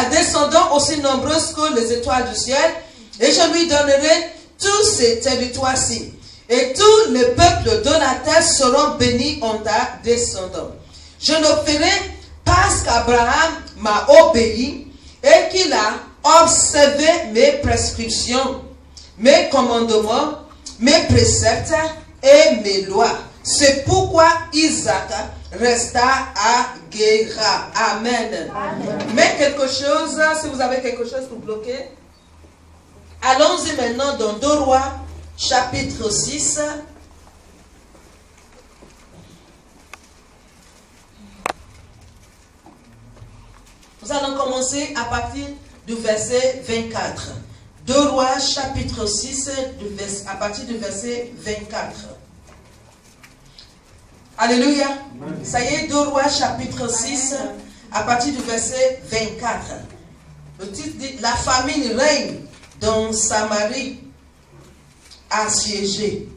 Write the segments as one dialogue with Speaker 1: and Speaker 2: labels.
Speaker 1: à descendants aussi nombreuses que les étoiles du ciel, et je lui donnerai tous ces territoires-ci. Et tous les peuples de la terre seront bénis en ta descendance. Je le ferai parce qu'Abraham m'a obéi et qu'il a observé mes prescriptions, mes commandements, mes préceptes et mes lois. C'est pourquoi Isaac resta à Guéra. Amen. Amen. Mais quelque chose, si vous avez quelque chose pour bloquer, allons-y maintenant dans 2 Rois, chapitre 6. Nous allons commencer à partir du verset 24. 2 Rois, chapitre 6, à partir du verset 24. Alléluia. Ça y est, 2 Rois, chapitre 6, à partir du verset 24. Le titre dit, la famine règne dans Samarie assiégée.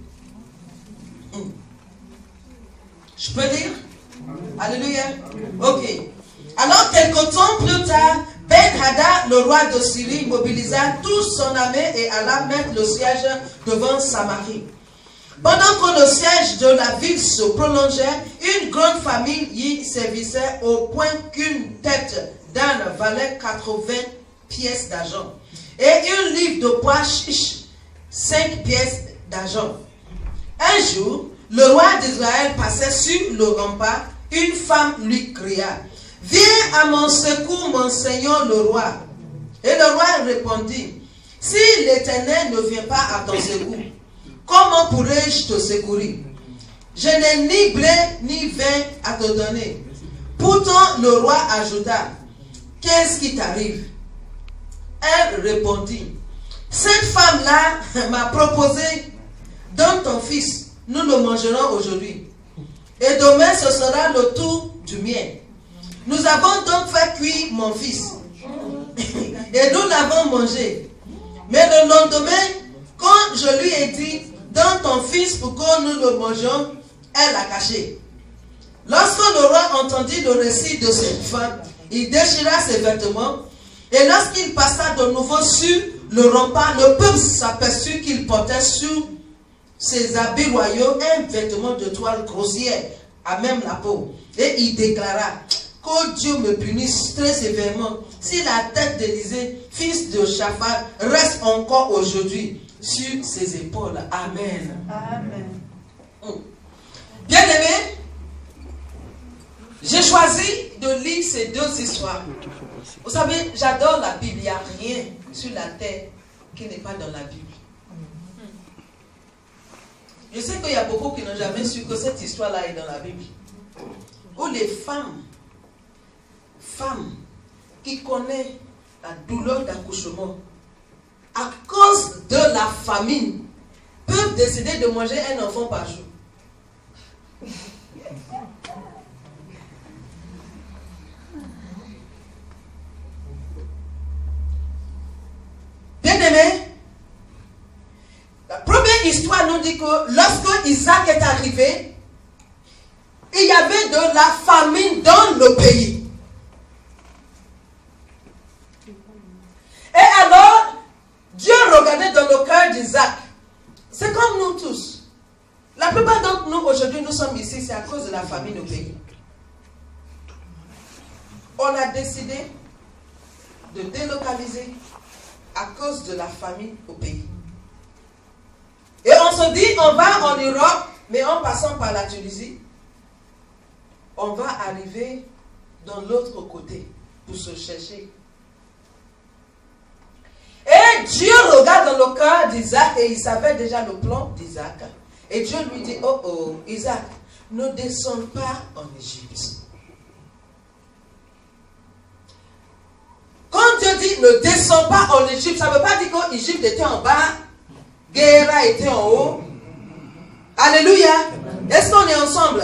Speaker 1: Je peux dire? Alléluia. Ok. Alors, quelque temps plus tard, Ben-Hadad, le roi de Syrie, mobilisa toute son armée et alla mettre le siège devant Samarie. Pendant que le siège de la ville se prolongeait, une grande famine y sévissait au point qu'une tête d'âne valait 80 pièces d'argent. Et une livre de pois chiche, 5 pièces d'argent. Un jour, le roi d'Israël passait sur le rempart. Une femme lui cria, « Viens à mon secours, mon seigneur le roi. » Et le roi répondit, « Si l'Éternel ne vient pas à ton secours, comment pourrais-je te secourir? Je n'ai ni blé ni vin à te donner. » Pourtant, le roi ajouta, « Qu'est-ce qui t'arrive? » Elle répondit, « Cette femme-là m'a proposé, donne ton fils, nous le mangerons aujourd'hui. Et demain, ce sera le tour du mien. Nous avons donc fait cuire mon fils. Et nous l'avons mangé. Mais le lendemain, quand je lui ai dit, donne ton fils pour que nous le mangions, elle l'a caché. Lorsque le roi entendit le récit de cette femme, il déchira ses vêtements. Et lorsqu'il passa de nouveau sur le rempart, le peuple s'aperçut qu'il portait sur ses habits royaux un vêtement de toile grossière, à même la peau. Et il déclara, que Dieu me punisse très sévèrement si la tête d'Élisée, fils de Shaphat, reste encore aujourd'hui sur ses épaules. Amen. Amen. Bien-aimés, j'ai choisi de lire ces 2 histoires. Vous savez, j'adore la Bible. Il n'y a rien sur la terre qui n'est pas dans la Bible. Je sais qu'il y a beaucoup qui n'ont jamais su que cette histoire-là est dans la Bible. Où les femmes qui connaissent la douleur d'accouchement, à cause de la famine, peuvent décider de manger un enfant par jour. Bien-aimés, la première histoire nous dit que lorsque Isaac est arrivé, il y avait de la famine dans le pays. Et alors, Dieu regardait dans le cœur d'Isaac. C'est comme nous tous. La plupart d'entre nous aujourd'hui, nous sommes ici, c'est à cause de la famine au pays. On a décidé de délocaliser à cause de la famine au pays. Et on se dit, on va en Europe, mais en passant par la Tunisie, on va arriver dans l'autre côté pour se chercher. Et Dieu regarde dans le cœur d'Isaac et il savait déjà le plan d'Isaac. Et Dieu lui dit, oh oh, Isaac, ne descends pas en Égypte. Quand Dieu dit ne descends pas en Égypte, ça ne veut pas dire que l'Égypte était en bas, Guéra était en haut. Alléluia. Est-ce qu'on est ensemble?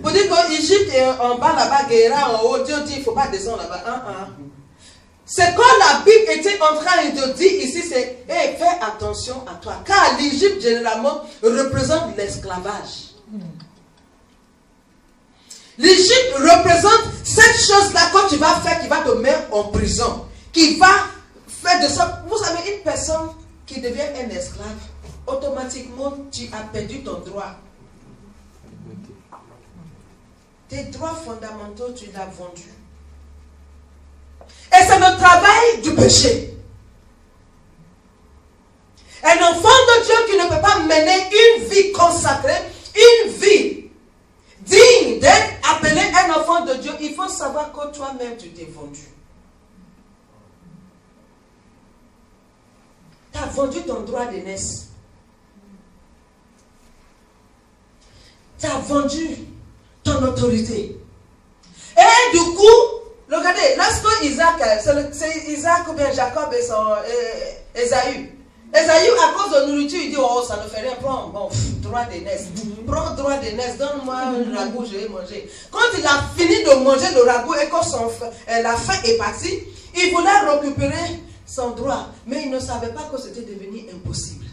Speaker 1: Pour dire que l'Égypte est en bas là-bas, Guéra en haut, Dieu dit il ne faut pas descendre là-bas. C'est quand la Bible était en train de dire ici, c'est hey, fais attention à toi. Car l'Égypte généralement représente l'esclavage. L'Égypte représente cette chose-là que tu vas faire qui va te mettre en prison. Qui va faire de ça. Vous savez, une personne qui devient un esclave, automatiquement, tu as perdu ton droit. Tes droits fondamentaux, tu l'as vendu. Et c'est le travail du péché. Un enfant de Dieu qui ne peut pas mener une vie consacrée, une vie digne d'être appelé un enfant de Dieu, il faut savoir que toi-même tu t'es vendu. Tu as vendu ton droit d'aînesse. Tu as vendu ton autorité. Et du coup, regardez, lorsque Isaac, c'est Isaac ou bien Jacob et son Ésaü. Ésaü, à cause de nourriture, il dit, oh, ça ne fait rien, prends, bon, droit d'aînesse. Prends droit d'aînesse, donne-moi un ragoût, je vais manger. Quand il a fini de manger le ragoût et que la faim est partie, il voulait récupérer son droit. Mais il ne savait pas que c'était devenu impossible.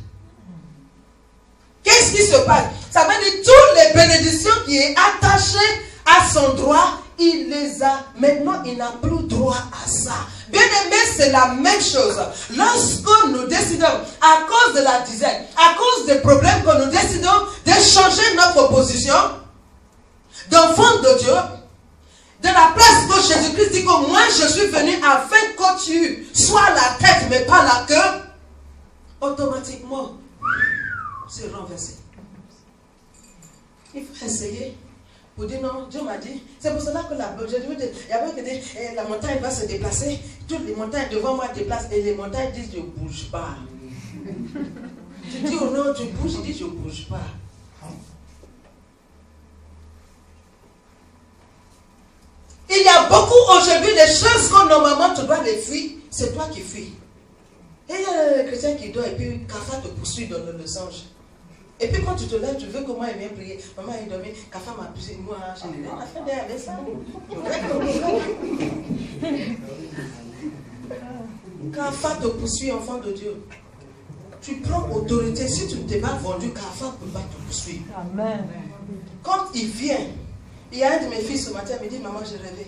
Speaker 1: Qu'est-ce qui se passe? Ça veut dire toutes les bénédictions qui est attachées à son droit, il les a. Maintenant, il n'a plus droit à ça. Bien aimé, c'est la même chose. Lorsque nous décidons, à cause de la dizaine, à cause des problèmes que nous décidons de changer notre position d'enfant de Dieu, de la place que Jésus-Christ dit que moi je suis venu afin que tu sois la tête mais pas la queue, automatiquement, c'est renversé. Il faut essayer. Pour dire non, Dieu m'a dit, c'est pour cela que la montagne va se déplacer, toutes les montagnes devant moi déplacent et les montagnes disent je ne bouge pas. Tu dis oh non, tu bouges, il dit je ne bouge pas. Il y a beaucoup aujourd'hui des choses que normalement tu dois les fuir, c'est toi qui fuis. Et il y a le chrétien qui dort et puis Kafa te poursuit dans le losange. Et puis quand tu te lèves, tu veux que moi il vienne prier. Maman est dormie, Kafa m'a poussé, moi je n'ai rien à faire derrière ça. Kafa te poursuit, enfant de Dieu. Tu prends autorité. Si tu ne t'es pas vendu, Kafa ne peut pas te poursuivre. Amen. Quand il vient, il y a un de mes fils ce matin, il me dit, maman j'ai rêvé.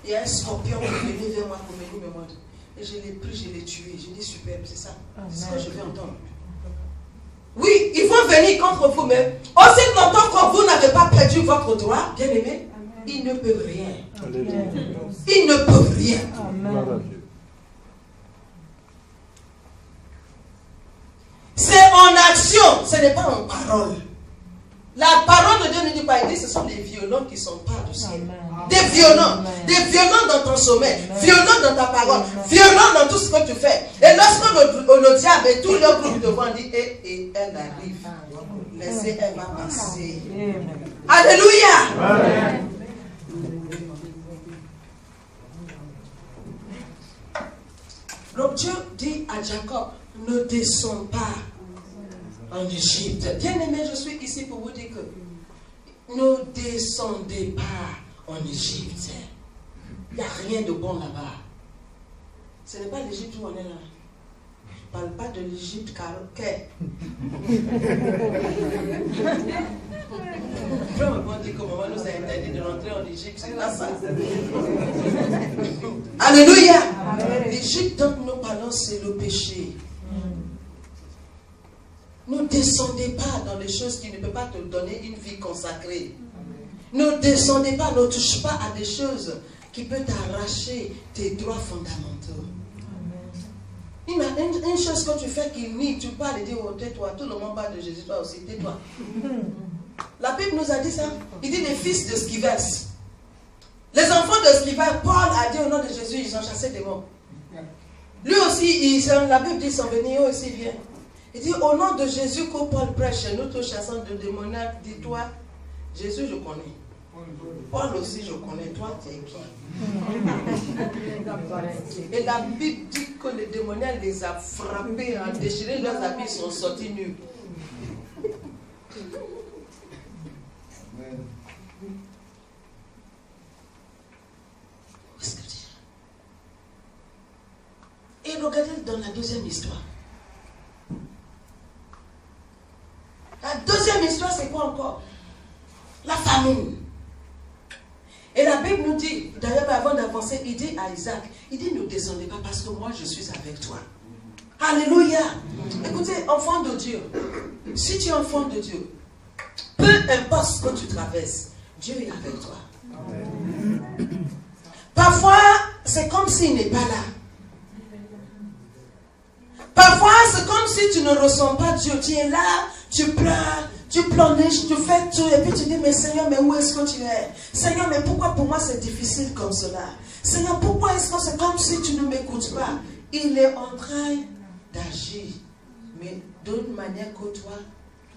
Speaker 1: Il y a un scorpion qui est venu vers moi pour venir me mordre. Et je l'ai pris, je l'ai tué. Je dis superbe, c'est ça. C'est ce que je vais entendre. Oui, ils vont venir contre vous, mais aussi longtemps que vous n'avez pas perdu votre droit, bien aimé, ils ne peuvent rien. Ils ne peuvent rien. C'est en action, ce n'est pas en parole. La parole de Dieu ne dit pas, il dit ce sont les violents qui sont pas du ciel. Des violents dans ton sommeil, violents dans ta parole, violents dans tout ce que tu fais. Et lorsque le diable et tout le groupe devant dit, et elle arrive, laissez, elle va passer. Alléluia. Amen. Donc Dieu dit à Jacob, ne descends pas en Égypte. Bien aimé, je suis ici pour vous dire que ne descendez pas en Égypte. Il n'y a rien de bon là-bas. Ce n'est pas l'Égypte où on est là. Je ne parle pas de l'Égypte car on dit que maman nous a interdit de rentrer en Égypte, c'est pas ça. Alléluia. L'Égypte dont nous parlons, c'est le péché. Ne descendez pas dans les choses qui ne peuvent pas te donner une vie consacrée. Ne descendez pas, ne touche pas à des choses qui peuvent t'arracher tes droits fondamentaux. Une chose que tu fais qui nie, tu parles et dis, oh tais-toi, tout le monde parle de Jésus, toi aussi, tais-toi. La Bible nous a dit ça. Il dit les fils de Scevas. Les enfants de Scevas, Paul a dit au nom de Jésus, ils ont chassé des démons. Lui aussi, la Bible dit, ils sont venus, eux aussi viennent. Il dit, au nom de Jésus que Paul prêche, nous tous chassons de démoniaques, dis-toi, Jésus je connais. Paul aussi je connais, toi tu es qui? Et la Bible dit que les démoniaques les a frappés, ont déchiré leurs habits, sont sortis nus. Qu'est-ce que dire? Et regardez dans la deuxième histoire. La deuxième histoire, c'est quoi encore? La famine. commencé, il dit à Isaac, il dit ne descendez pas parce que moi je suis avec toi. Alléluia. Écoutez, enfant de Dieu, si tu es enfant de Dieu, peu importe ce que tu traverses, Dieu est avec toi. Parfois, c'est comme s'il n'est pas là. Parfois, c'est comme si tu ne ressens pas Dieu. Tu es là, tu pleures, tu pleurniches, tu fais tout. Et puis tu dis, mais Seigneur, mais où est-ce que tu es? Seigneur, mais pourquoi pour moi c'est difficile comme cela? Seigneur, pourquoi est-ce que c'est comme si tu ne m'écoutes pas? Il est en train d'agir. Mais d'une manière que toi,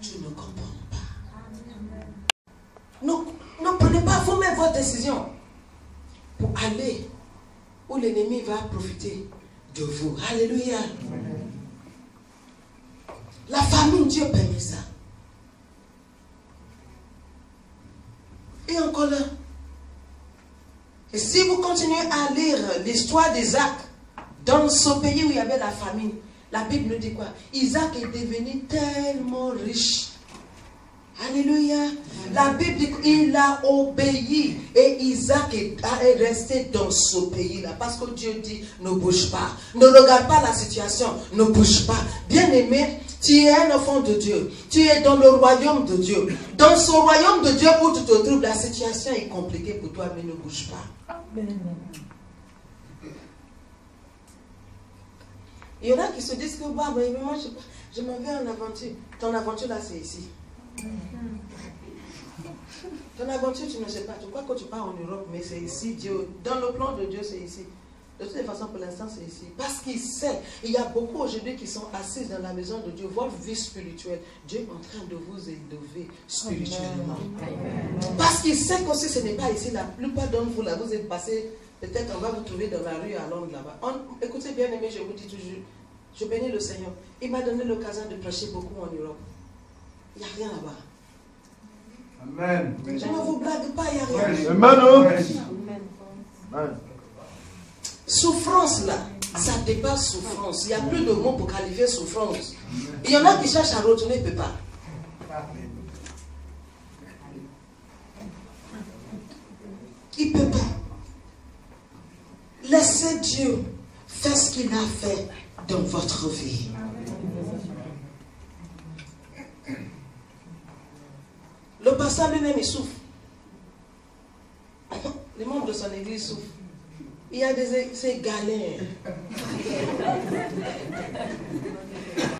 Speaker 1: tu ne comprends pas. Ne prenez pas vous-même votre décision pour aller où l'ennemi va profiter de vous. Alléluia. La famille, Dieu permet ça. Et encore là. Et si vous continuez à lire l'histoire d'Isaac, dans ce pays où il y avait la famine, la Bible nous dit quoi? Isaac est devenu tellement riche. Alléluia. La Bible dit qu'il a obéi et Isaac est resté dans ce pays-là. Parce que Dieu dit, ne bouge pas. Ne regarde pas la situation. Ne bouge pas. Bien-aimé, tu es un enfant de Dieu. Tu es dans le royaume de Dieu. Dans ce royaume de Dieu où tu te trouves, la situation est compliquée pour toi, mais ne bouge pas. Amen. Il y en a qui se disent que bah, moi je m'en vais en aventure. Ton aventure là, c'est ici. Ton aventure, tu ne sais pas. Tu crois que tu pars en Europe, mais c'est ici. Dieu, dans le plan de Dieu, c'est ici. De toute façon, pour l'instant, c'est ici. Parce qu'il sait, il y a beaucoup aujourd'hui qui sont assis dans la maison de Dieu. Votre vie spirituelle, Dieu est en train de vous élever spirituellement. Amen. Parce qu'il sait que si ce n'est pas ici, la plupart d'entre vous, là, vous êtes passés, peut-être on va vous trouver dans la rue à Londres, là-bas. Écoutez bien, aimé, je vous dis toujours, je bénis le Seigneur. Il m'a donné l'occasion de prêcher beaucoup en Europe. Il n'y a rien là-bas.
Speaker 2: Amen.
Speaker 1: Je ne vous blague pas, il n'y a rien.
Speaker 2: Amen.
Speaker 1: Souffrance là, ça dépasse souffrance. Il n'y a plus de mots pour qualifier souffrance. Il y en a qui cherchent à retourner, il ne peut pas. Il ne peut pas. Laissez Dieu faire ce qu'il a fait dans votre vie. Le pasteur lui-même, il souffre. Les membres de son église souffrent. Il y a ces galères.